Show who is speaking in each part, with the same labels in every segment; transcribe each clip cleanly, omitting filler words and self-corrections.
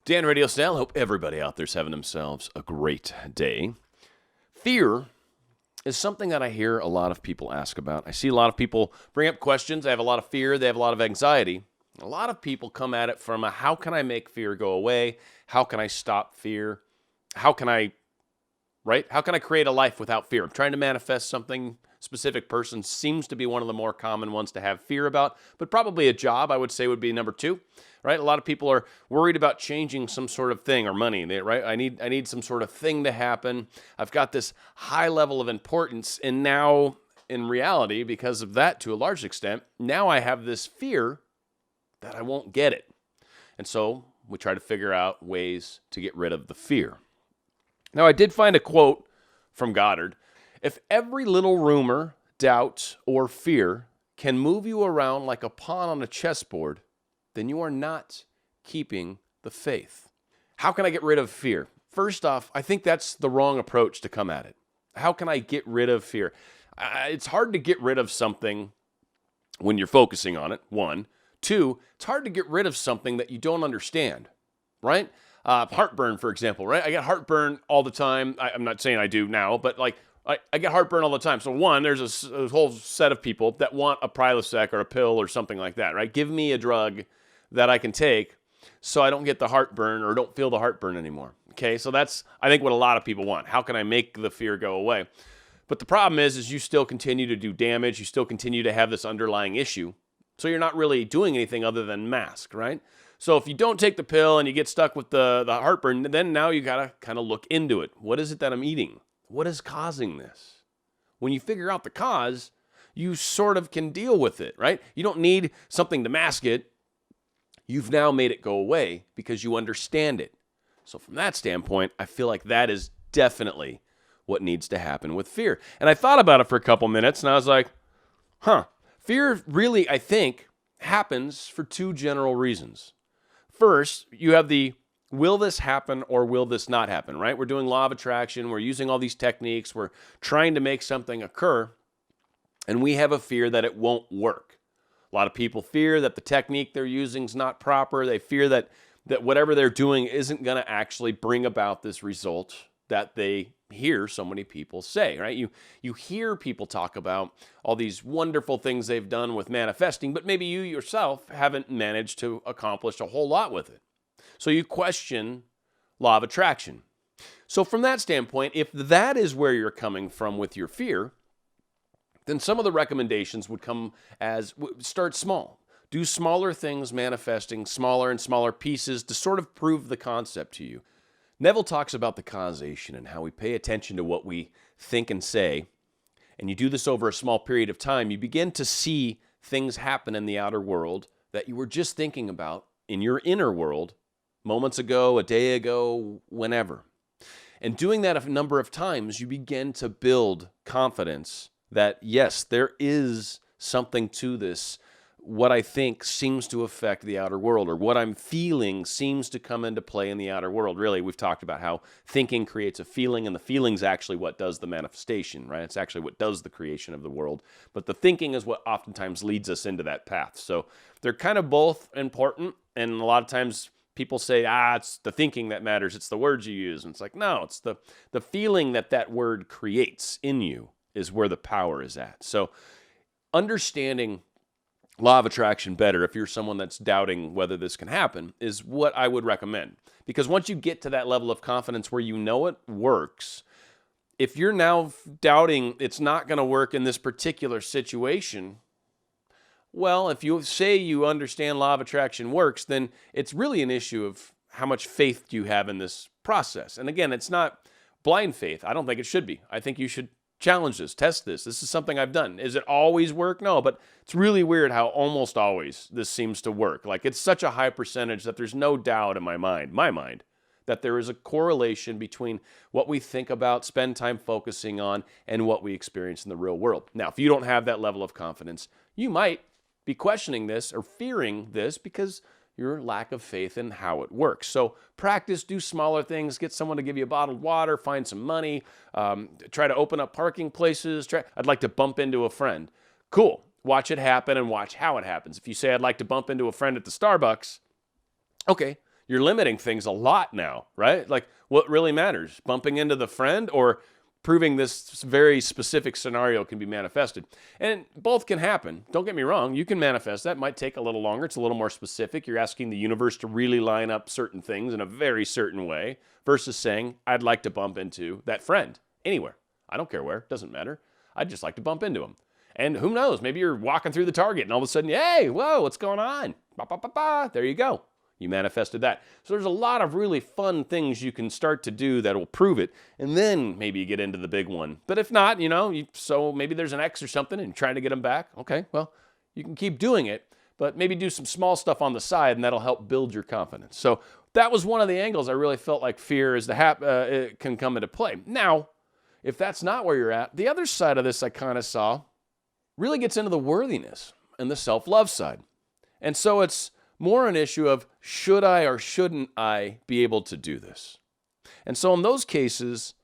Speaker 1: Dan RadioStyle. Hope everybody out there's having themselves a great day. Fear is something that I hear a lot of people ask about. I see a lot of people bring up questions. They have a lot of fear. They have a lot of anxiety. A lot of people come at it from a how can I make fear go away? How can I stop fear? How can I create a life without fear? I'm trying to manifest something. Specific person seems to be one of the more common ones to have fear about, but probably a job, I would say, would be number two, right? A lot of people are worried about changing some sort of thing or money, right? I need some sort of thing to happen. I've got this high level of importance, and now, in reality, because of that to a large extent, now I have this fear that I won't get it. And so we try to figure out ways to get rid of the fear. Now, I did find a quote from Goddard. If every little rumor, doubt, or fear can move you around like a pawn on a chessboard, then you are not keeping the faith. How can I get rid of fear? First off, I think that's the wrong approach to come at it. How can I get rid of fear? It's hard to get rid of something when you're focusing on it, one. Two, it's hard to get rid of something that you don't understand, right? Heartburn, for example, right? I get heartburn all the time. I'm not saying I do now, but I get heartburn all the time. So one, there's a whole set of people that want a Prilosec or a pill or something like that, right? Give me a drug that I can take so I don't get the heartburn or don't feel the heartburn anymore. Okay, so that's, I think, what a lot of people want. How can I make the fear go away? But the problem is you still continue to do damage. You still continue to have this underlying issue. So you're not really doing anything other than mask, right? So if you don't take the pill and you get stuck with the heartburn, then now you got to kind of look into it. What is it that I'm eating? What is causing this? When you figure out the cause, you sort of can deal with it, right? You don't need something to mask it. You've now made it go away because you understand it. So from that standpoint, I feel like that is definitely what needs to happen with fear. And I thought about it for a couple minutes, and I was like, fear really, I think, happens for two general reasons. First, you have the will this happen or will this not happen, right? We're doing law of attraction. We're using all these techniques. We're trying to make something occur, and we have a fear that it won't work. A lot of people fear that the technique they're using is not proper. They fear that whatever they're doing isn't going to actually bring about this result that they hear so many people say, right? You hear people talk about all these wonderful things they've done with manifesting, but maybe you yourself haven't managed to accomplish a whole lot with it. So you question law of attraction. So from that standpoint, if that is where you're coming from with your fear, then some of the recommendations would come as start small. Do smaller things, manifesting smaller and smaller pieces to sort of prove the concept to you. Neville talks about the causation and how we pay attention to what we think and say, and you do this over a small period of time, you begin to see things happen in the outer world that you were just thinking about in your inner world moments ago, a day ago, whenever. And doing that a number of times, you begin to build confidence that, yes, there is something to this. What I think seems to affect the outer world, or what I'm feeling seems to come into play in the outer world. Really, we've talked about how thinking creates a feeling, and the feeling's actually what does the manifestation, right? It's actually what does the creation of the world. But the thinking is what oftentimes leads us into that path. So they're kind of both important, and a lot of times people say, it's the thinking that matters. It's the words you use. And it's like, no, it's the feeling that word creates in you is where the power is at. So understanding law of attraction better, if you're someone that's doubting whether this can happen, is what I would recommend. Because once you get to that level of confidence where you know it works, if you're now doubting it's not going to work in this particular situation, well, if you say you understand law of attraction works, then it's really an issue of how much faith do you have in this process. And again, it's not blind faith. I don't think it should be. I think you should challenge this, test this. This is something I've done. Is it always work? No, but it's really weird how almost always this seems to work. Like it's such a high percentage that there's no doubt in my mind, that there is a correlation between what we think about, spend time focusing on, and what we experience in the real world. Now, if you don't have that level of confidence, you might be questioning this or fearing this because your lack of faith in how it works. So practice, do smaller things, get someone to give you a bottled water, find some money, try to open up parking places. I'd like to bump into a friend. Cool. Watch it happen and watch how it happens. If you say, I'd like to bump into a friend at the Starbucks, okay, you're limiting things a lot now, right? Like, what really matters? Bumping into the friend or proving this very specific scenario can be manifested? And both can happen. Don't get me wrong. You can manifest that. It might take a little longer. It's a little more specific. You're asking the universe to really line up certain things in a very certain way versus saying, I'd like to bump into that friend anywhere. I don't care where. It doesn't matter. I'd just like to bump into him. And who knows? Maybe you're walking through the Target and all of a sudden, hey, whoa, what's going on? Ba, ba, ba, ba. There you go. You manifested that. So there's a lot of really fun things you can start to do that will prove it. And then maybe you get into the big one. But if not, so maybe there's an ex or something and you're trying to get them back. Okay, well, you can keep doing it, but maybe do some small stuff on the side and that'll help build your confidence. So that was one of the angles I really felt like fear is it can come into play. Now, if that's not where you're at, the other side of this I kind of saw really gets into the worthiness and the self-love side. And so it's more an issue of should I or shouldn't I be able to do this? And so in those cases,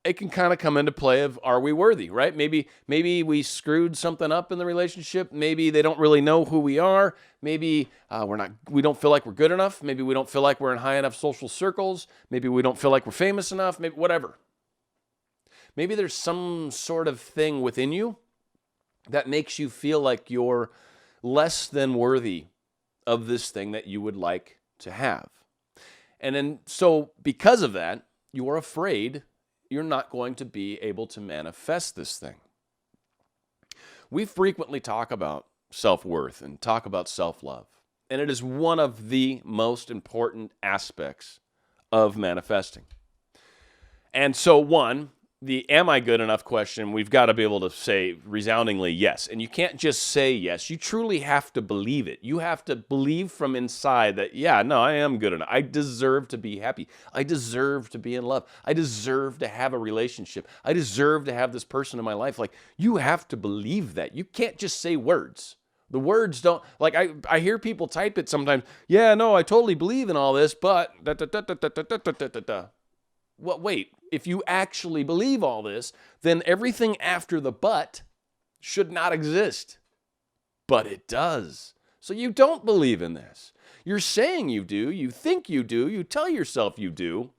Speaker 1: it can kind of come into play of are we worthy, right? Maybe we screwed something up in the relationship. Maybe they don't really know who we are. Maybe we don't feel like we're good enough. Maybe we don't feel like we're in high enough social circles. Maybe we don't feel like we're famous enough. Maybe whatever. Maybe there's some sort of thing within you that makes you feel like you're less than worthy of this thing that you would like to have. And then, so because of that, you are afraid you're not going to be able to manifest this thing. We frequently talk about self-worth and talk about self-love, and it is one of the most important aspects of manifesting. And so the am I good enough question, we've got to be able to say resoundingly yes. And you can't just say yes. You truly have to believe it. You have to believe from inside that, yeah, no, I am good enough. I deserve to be happy. I deserve to be in love. I deserve to have a relationship. I deserve to have this person in my life. Like, you have to believe that. You can't just say words. The words don't, like, I hear people type it sometimes. Yeah, no, I totally believe in all this, but Well, wait, if you actually believe all this, then everything after the but should not exist. But it does. So you don't believe in this. You're saying you do, you think you do, you tell yourself you do,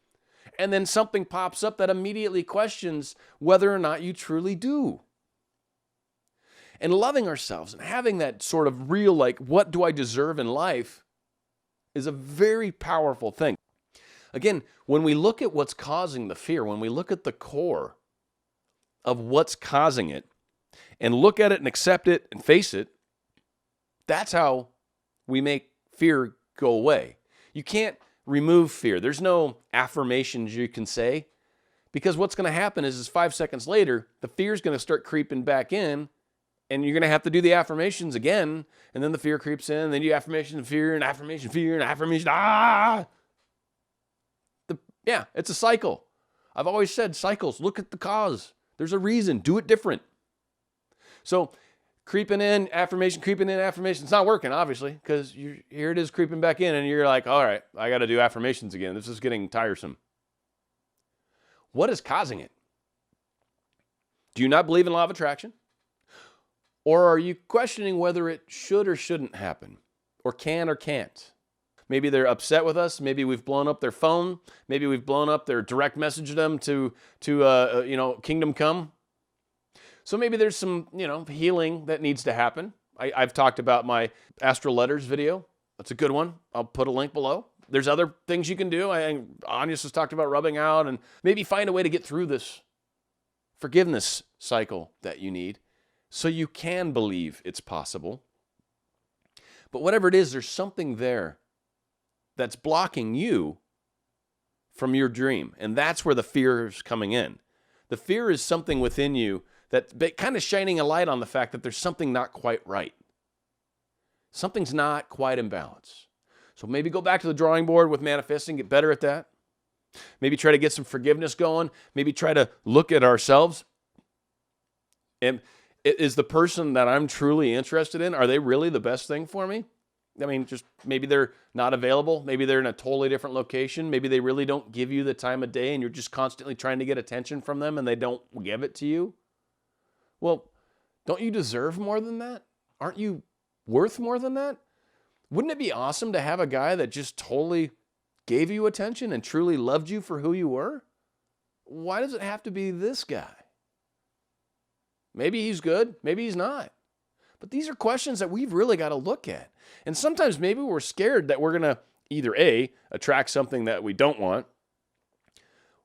Speaker 1: and then something pops up that immediately questions whether or not you truly do. And loving ourselves and having that sort of real, like, what do I deserve in life is a very powerful thing. Again, when we look at what's causing the fear, when we look at the core of what's causing it, and look at it and accept it and face it, that's how we make fear go away. You can't remove fear. There's no affirmations you can say, because what's going to happen is 5 seconds later, the fear is going to start creeping back in, and you're going to have to do the affirmations again, and then the fear creeps in, and then you affirmation, fear, and affirmation, fear, and affirmation, Yeah, it's a cycle. I've always said cycles. Look at the cause. There's a reason. Do it different. So creeping in, affirmation. It's not working, obviously, because here it is creeping back in, and you're like, all right, I got to do affirmations again. This is getting tiresome. What is causing it? Do you not believe in law of attraction? Or are you questioning whether it should or shouldn't happen, or can or can't? Maybe they're upset with us. Maybe we've blown up their phone. Maybe we've blown up their direct message them to Kingdom Come. So maybe there's some, healing that needs to happen. I've talked about my Astral Letters video. That's a good one. I'll put a link below. There's other things you can do. Anya's just talked about rubbing out, and maybe find a way to get through this forgiveness cycle that you need so you can believe it's possible. But whatever it is, there's something there that's blocking you from your dream. And that's where the fear is coming in. The fear is something within you that's kind of shining a light on the fact that there's something not quite right. Something's not quite in balance. So maybe go back to the drawing board with manifesting, get better at that. Maybe try to get some forgiveness going. Maybe try to look at ourselves. And is the person that I'm truly interested in, are they really the best thing for me? I mean, just maybe they're not available. Maybe they're in a totally different location. Maybe they really don't give you the time of day and you're just constantly trying to get attention from them and they don't give it to you. Well, don't you deserve more than that? Aren't you worth more than that? Wouldn't it be awesome to have a guy that just totally gave you attention and truly loved you for who you were? Why does it have to be this guy? Maybe he's good, maybe he's not. But these are questions that we've really got to look at. And sometimes maybe we're scared that we're going to either A, attract something that we don't want,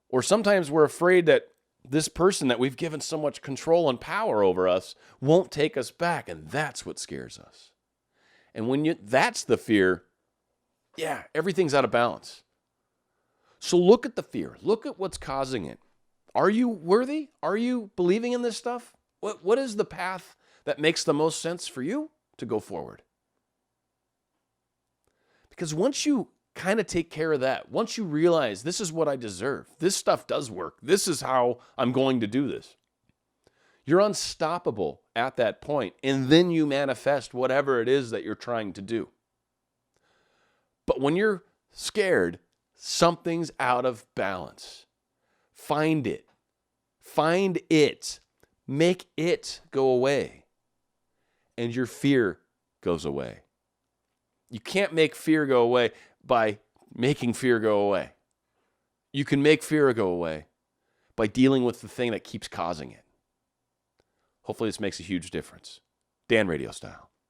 Speaker 1: or sometimes we're afraid that this person that we've given so much control and power over us won't take us back. And that's what scares us. And when that's the fear, yeah, everything's out of balance. So look at the fear. Look at what's causing it. Are you worthy? Are you believing in this stuff? What is the path that makes the most sense for you to go forward? Because once you kind of take care of that, once you realize this is what I deserve, this stuff does work, this is how I'm going to do this, you're unstoppable at that point, and then you manifest whatever it is that you're trying to do. But when you're scared, something's out of balance. Find it. Find it. Make it go away. And your fear goes away. You can't make fear go away by making fear go away. You can make fear go away by dealing with the thing that keeps causing it. Hopefully this makes a huge difference. Dan, Radio Style.